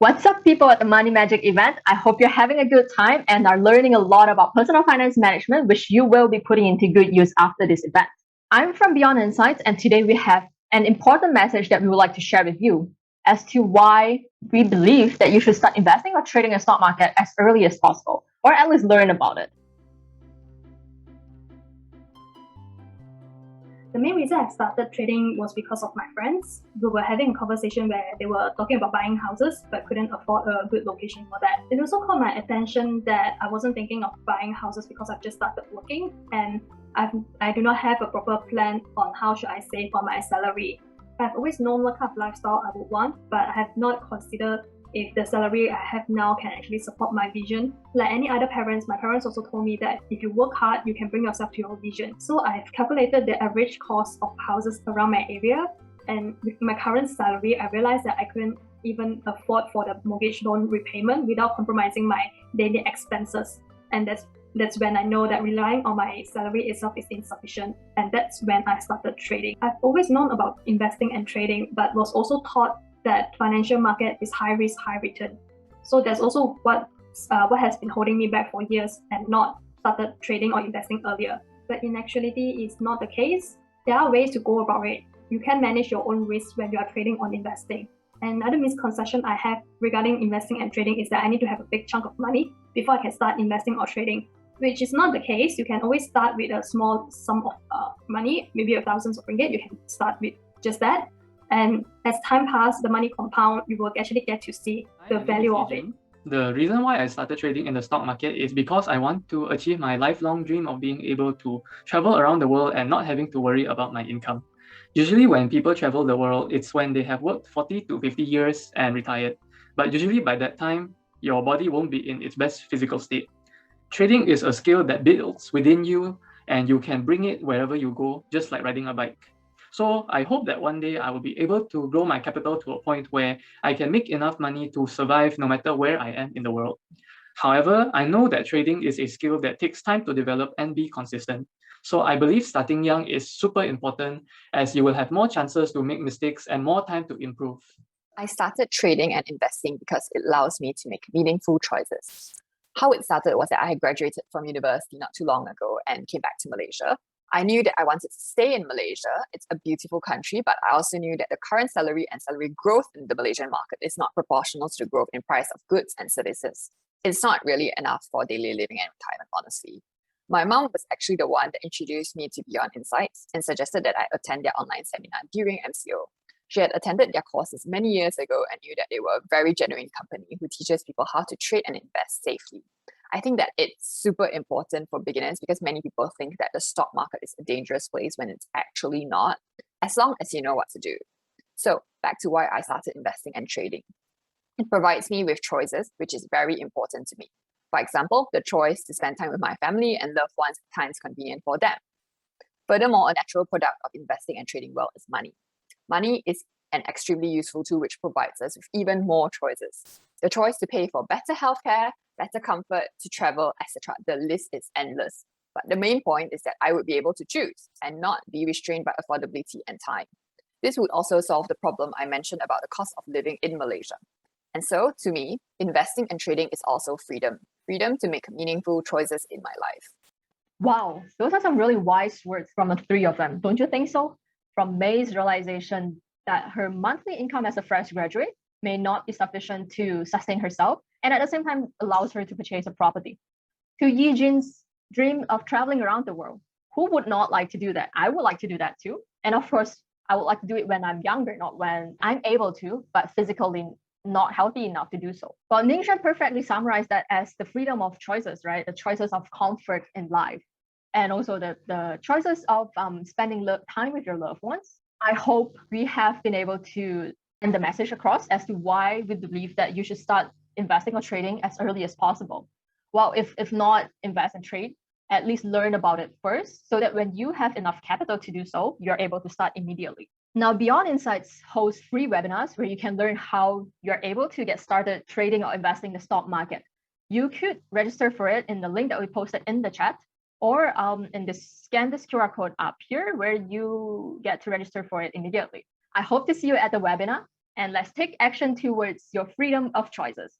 What's up, people at the Money Magic event? I hope you're having a good time and are learning a lot about personal finance management, which you will be putting into good use after this event. I'm from Beyond Insights, and today we have an important message that we would like to share with you as to why we believe that you should start investing or trading in the stock market as early as possible, or at least learn about it. The main reason I started trading was because of my friends. We were having a conversation where they were talking about buying houses but couldn't afford a good location for that. It also caught my attention that I wasn't thinking of buying houses because I've just started working and I do not have a proper plan on how should I save for my salary. I've always known what kind of lifestyle I would want, but I have not considered if the salary I have now can actually support my vision. Like any other parents, my parents also told me that if you work hard, you can bring yourself to your vision. So I've calculated the average cost of houses around my area, and with my current salary, I realized that I couldn't even afford for the mortgage loan repayment without compromising my daily expenses. And that's when I know that relying on my salary itself is insufficient, and that's when I started trading. I've always known about investing and trading, but was also taught that financial market is high risk, high return. So that's also what has been holding me back for years and not started trading or investing earlier. But in actuality, it's not the case. There are ways to go about it. You can manage your own risk when you are trading or investing. Another misconception I have regarding investing and trading is that I need to have a big chunk of money before I can start investing or trading, which is not the case. You can always start with a small sum of money, maybe thousands of ringgit. You can start with just that. And as time passes, the money compound, you will actually get to see the value of it. The reason why I started trading in the stock market is because I want to achieve my lifelong dream of being able to travel around the world and not having to worry about my income. Usually when people travel the world, it's when they have worked 40 to 50 years and retired. But usually by that time, your body won't be in its best physical state. Trading is a skill that builds within you and you can bring it wherever you go, just like riding a bike. So I hope that one day I will be able to grow my capital to a point where I can make enough money to survive no matter where I am in the world. However, I know that trading is a skill that takes time to develop and be consistent. So I believe starting young is super important as you will have more chances to make mistakes and more time to improve. I started trading and investing because it allows me to make meaningful choices. How it started was that I had graduated from university not too long ago and came back to Malaysia. I knew that I wanted to stay in Malaysia. It's a beautiful country, but I also knew that the current salary and salary growth in the Malaysian market is not proportional to the growth in price of goods and services. It's not really enough for daily living and retirement, honestly. My mom was actually the one that introduced me to Beyond Insights and suggested that I attend their online seminar during MCO. She had attended their courses many years ago and knew that they were a very genuine company who teaches people how to trade and invest safely. I think that it's super important for beginners because many people think that the stock market is a dangerous place when it's actually not, as long as you know what to do. So back to why I started investing and trading. It provides me with choices, which is very important to me. For example, the choice to spend time with my family and loved ones at times convenient for them. Furthermore, a natural product of investing and trading well is money. Money is an extremely useful tool which provides us with even more choices. The choice to pay for better healthcare, better comfort, to travel, etc. The list is endless. But the main point is that I would be able to choose and not be restrained by affordability and time. This would also solve the problem I mentioned about the cost of living in Malaysia. And so, to me, investing and trading is also freedom. Freedom to make meaningful choices in my life. Wow, those are some really wise words from the three of them. Don't you think so? From May's realization that her monthly income as a fresh graduate may not be sufficient to sustain herself, and at the same time allows her to purchase a property. To Yi Jin's dream of traveling around the world. Who would not like to do that? I would like to do that too. And of course, I would like to do it when I'm younger, not when I'm able to, but physically not healthy enough to do so. Well, Ningshan perfectly summarized that as the freedom of choices, right? The choices of comfort in life. And also the choices of spending time with your loved ones. I hope we have been able to send the message across as to why we believe that you should start investing or trading as early as possible. Well, if not invest and trade, at least learn about it first so that when you have enough capital to do so, you're able to start immediately. Now, Beyond Insights hosts free webinars where you can learn how you're able to get started trading or investing in the stock market. You could register for it in the link that we posted in the chat, or scan this QR code up here where you get to register for it immediately. I hope to see you at the webinar. and let's take action towards your freedom of choices.